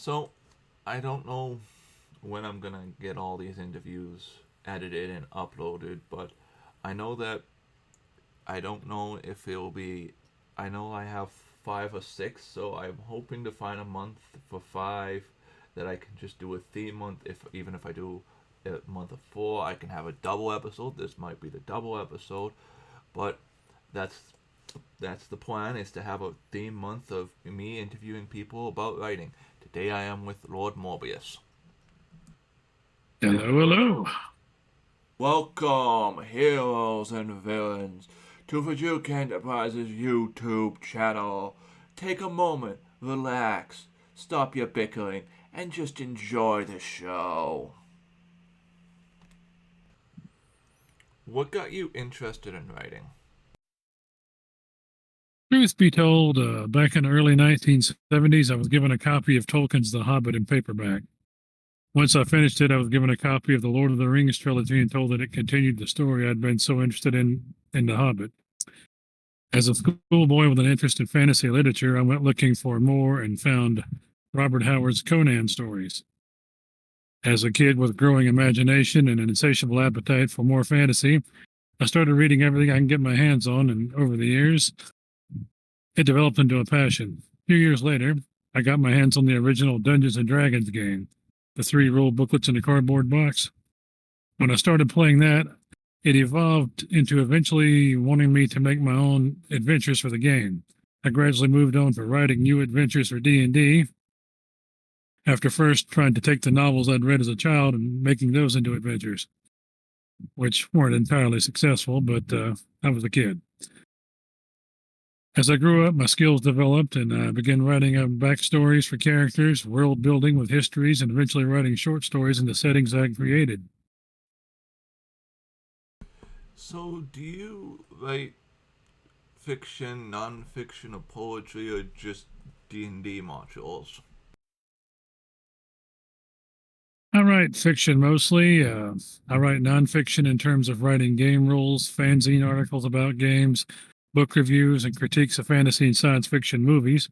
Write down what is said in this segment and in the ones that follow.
So, I don't know when I'm gonna get all these interviews edited and uploaded, but I know that I don't know if it'll be. I know I have 5 or 6, so I'm hoping to find a month for 5 that I can just do a theme month. If even if I do a month of 4, I can have a double episode. This might be the double episode, but that's that's the plan, is to have a theme month of me interviewing people about writing. Today I am with Lord Morbius. Hello, hello. Welcome, heroes and villains, to Fjooken Enterprises YouTube channel. Take a moment, relax, stop your bickering, and just enjoy the show. What got you interested in writing? Truth be told, back in the early 1970s, I was given a copy of Tolkien's The Hobbit in paperback. Once I finished it, I was given a copy of the Lord of the Rings trilogy and told that it continued the story I'd been so interested in The Hobbit. As a schoolboy with an interest in fantasy literature, I went looking for more and found Robert Howard's Conan stories. As a kid with growing imagination and an insatiable appetite for more fantasy, I started reading everything I can get my hands on, and over the years, it developed into a passion. A few years later, I got my hands on the original Dungeons and Dragons game, the 3 rule booklets in a cardboard box. When I started playing that, it evolved into eventually wanting me to make my own adventures for the game. I gradually moved on to writing new adventures for D&D, after first trying to take the novels I'd read as a child and making those into adventures, which weren't entirely successful, but I was a kid. As I grew up, my skills developed, and I began writing backstories for characters, world building with histories, and eventually writing short stories in the settings I created. So, do you write fiction, non-fiction, or poetry, or just D&D modules? I write fiction mostly. I write nonfiction in terms of writing game rules, fanzine articles about games, book reviews, and critiques of fantasy and science fiction movies.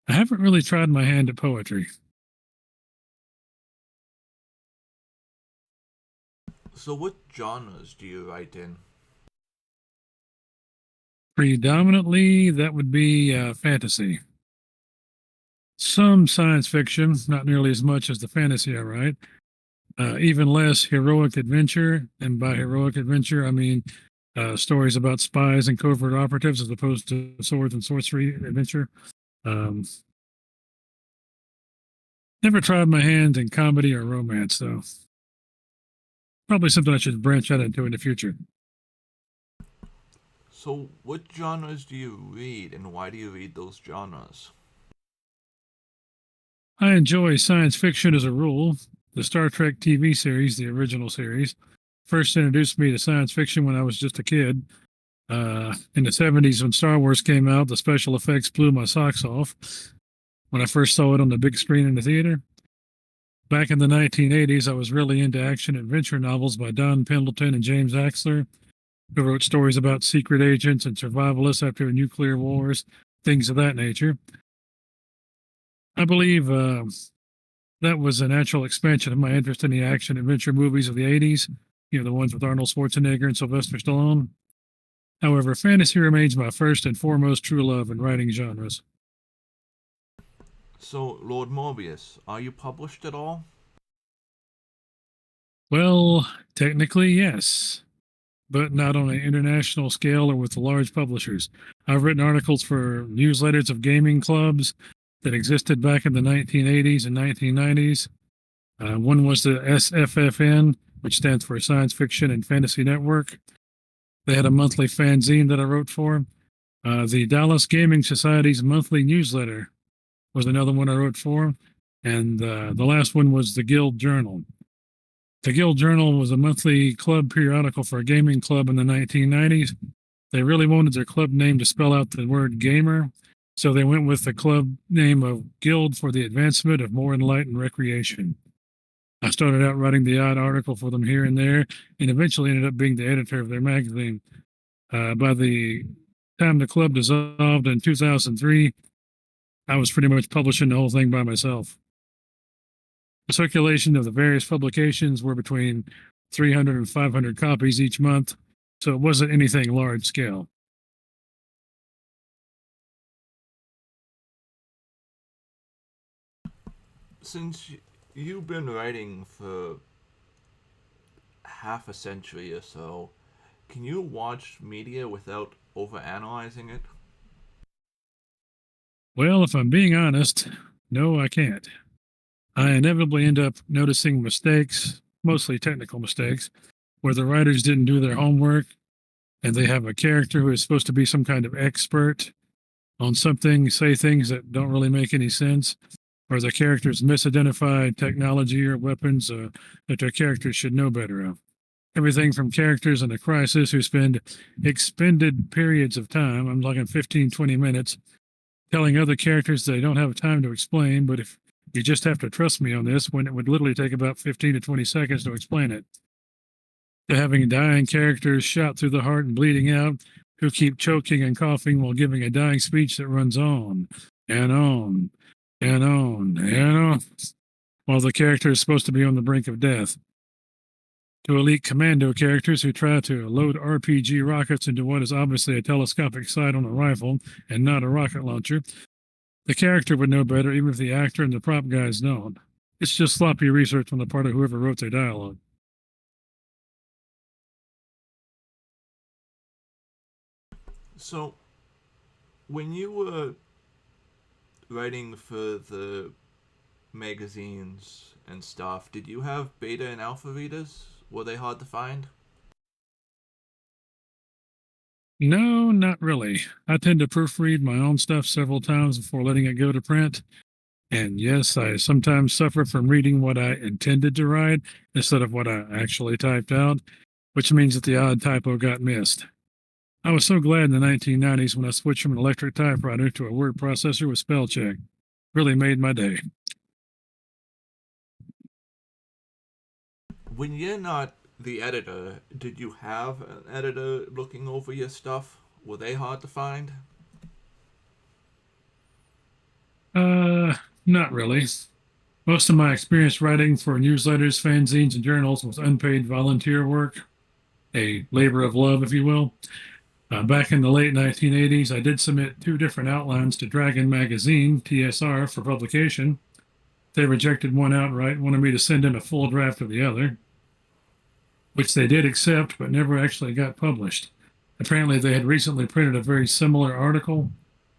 I haven't really tried my hand at poetry. So, what genres do you write in? Predominantly, that would be fantasy. Some science fiction, not nearly as much as the fantasy I write. Even less heroic adventure, and by heroic adventure, I mean stories about spies and covert operatives as opposed to swords and sorcery adventure. Um, Never tried my hand in comedy or romance, though. Probably something I should branch out into in the future. So, what genres do you read, and why do you read those genres? I enjoy science fiction as a rule. The Star Trek TV series, the original series, first introduced me to science fiction when I was just a kid. In the 70s, when Star Wars came out, the special effects blew my socks off when I first saw it on the big screen in the theater. Back in the 1980s, I was really into action adventure novels by Don Pendleton and James Axler, who wrote stories about secret agents and survivalists after nuclear wars, things of that nature. I believe that was a natural expansion of my interest in the action adventure movies of the 80s, the ones with Arnold Schwarzenegger and Sylvester Stallone. However, fantasy remains my first and foremost true love in writing genres. So, Lord Morbius, are you published at all? Well, technically, yes, but not on an international scale or with large publishers. I've written articles for newsletters of gaming clubs that existed back in the 1980s and 1990s. One was the SFFN, which stands for Science Fiction and Fantasy Network. They had a monthly fanzine that I wrote for. The Dallas Gaming Society's monthly newsletter was another one I wrote for. And the last one was the Guild Journal. The Guild Journal was a monthly club periodical for a gaming club in the 1990s. They really wanted their club name to spell out the word gamer, so they went with the club name of Guild for the Advancement of More Enlightened Recreation. I started out writing the odd article for them here and there, and eventually ended up being the editor of their magazine. By the time the club dissolved in 2003, I was pretty much publishing the whole thing by myself. The circulation of the various publications were between 300 and 500 copies each month, so it wasn't anything large scale. Since you've been writing for half a century or so, can you watch media without overanalyzing it? Well, if I'm being honest, no, I can't. I inevitably end up noticing mistakes, mostly technical mistakes, where the writers didn't do their homework and they have a character who is supposed to be some kind of expert on something, say things that don't really make any sense, or the characters misidentified technology or weapons that their characters should know better of. Everything from characters in a crisis who spend expended periods of time, I'm talking 15, 20 minutes, telling other characters they don't have time to explain, but if you just have to trust me on this, when it would literally take about 15 to 20 seconds to explain it, to having dying characters shot through the heart and bleeding out who keep choking and coughing while giving a dying speech that runs on and on and on and on while the character is supposed to be on the brink of death. To elite commando characters who try to load RPG rockets into what is obviously a telescopic sight on a rifle and not a rocket launcher, the character would know better even if the actor and the prop guys don't. It's just sloppy research on the part of whoever wrote their dialogue. So, when you were writing for the magazines and stuff, did you have beta and alpha readers? Were they hard to find? No, not really. I tend to proofread my own stuff several times before letting it go to print. And yes, I sometimes suffer from reading what I intended to write instead of what I actually typed out, which means that the odd typo got missed. I was so glad in the 1990s when I switched from an electric typewriter to a word processor with spell check. Really made my day. When you're not the editor, did you have an editor looking over your stuff? Were they hard to find? Not really. Most of my experience writing for newsletters, fanzines, and journals was unpaid volunteer work, a labor of love, if you will. Back in the late 1980s, I did submit two different outlines to Dragon Magazine, TSR, for publication. They rejected one outright, wanted me to send in a full draft of the other, which they did accept, but never actually got published. Apparently, they had recently printed a very similar article,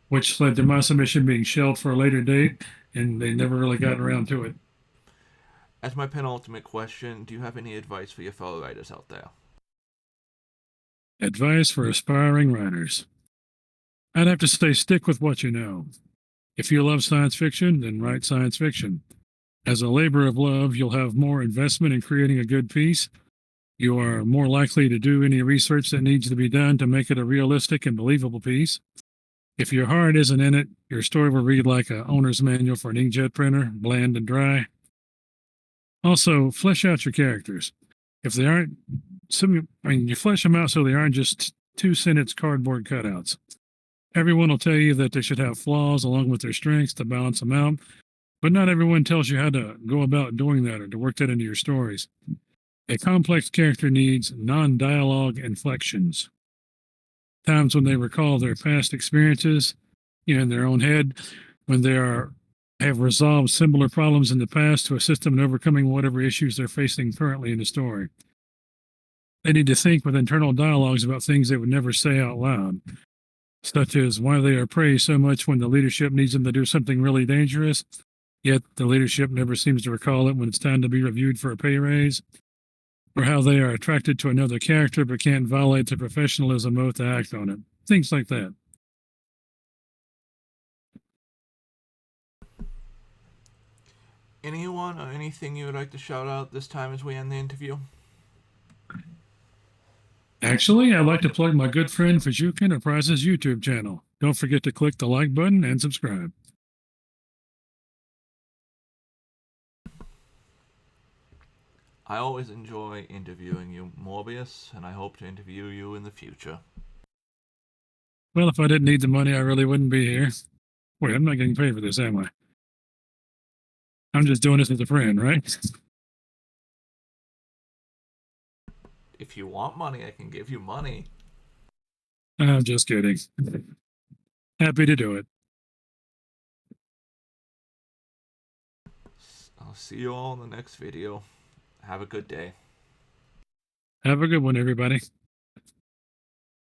which led to my submission being shelved for a later date, and they never really got around to it. As my penultimate question, do you have any advice for your fellow writers out there? Advice for aspiring writers. I'd have to say stick with what you know. If you love science fiction, then write science fiction. As a labor of love, you'll have more investment in creating a good piece. You are more likely to do any research that needs to be done to make it a realistic and believable piece. If your heart isn't in it, your story will read like a owner's manual for an inkjet printer, bland and dry. Also, flesh out your characters. If they aren't, you flesh them out so they aren't just 2 sentence cardboard cutouts. Everyone will tell you that they should have flaws along with their strengths to balance them out, but not everyone tells you how to go about doing that or to work that into your stories. A complex character needs non dialogue inflections, times when they recall their past experiences, in their own head, when they have resolved similar problems in the past to assist them in overcoming whatever issues they're facing currently in the story. They need to think with internal dialogues about things they would never say out loud, such as why they are praised so much when the leadership needs them to do something really dangerous, yet the leadership never seems to recall it when it's time to be reviewed for a pay raise, or how they are attracted to another character but can't violate their professionalism oath to act on it. Things like that. Anyone or anything you would like to shout out this time as we end the interview? Actually, I'd like to plug my good friend Fjooken Enterprises YouTube channel. Don't forget to click the like button and subscribe. I always enjoy interviewing you, Morbius, and I hope to interview you in the future. Well, if I didn't need the money, I really wouldn't be here. Wait, I'm not getting paid for this, am I? I'm just doing this as a friend, right? If you want money, I can give you money. I'm just kidding. Happy to do it. I'll see you all in the next video. Have a good day. Have a good one, everybody.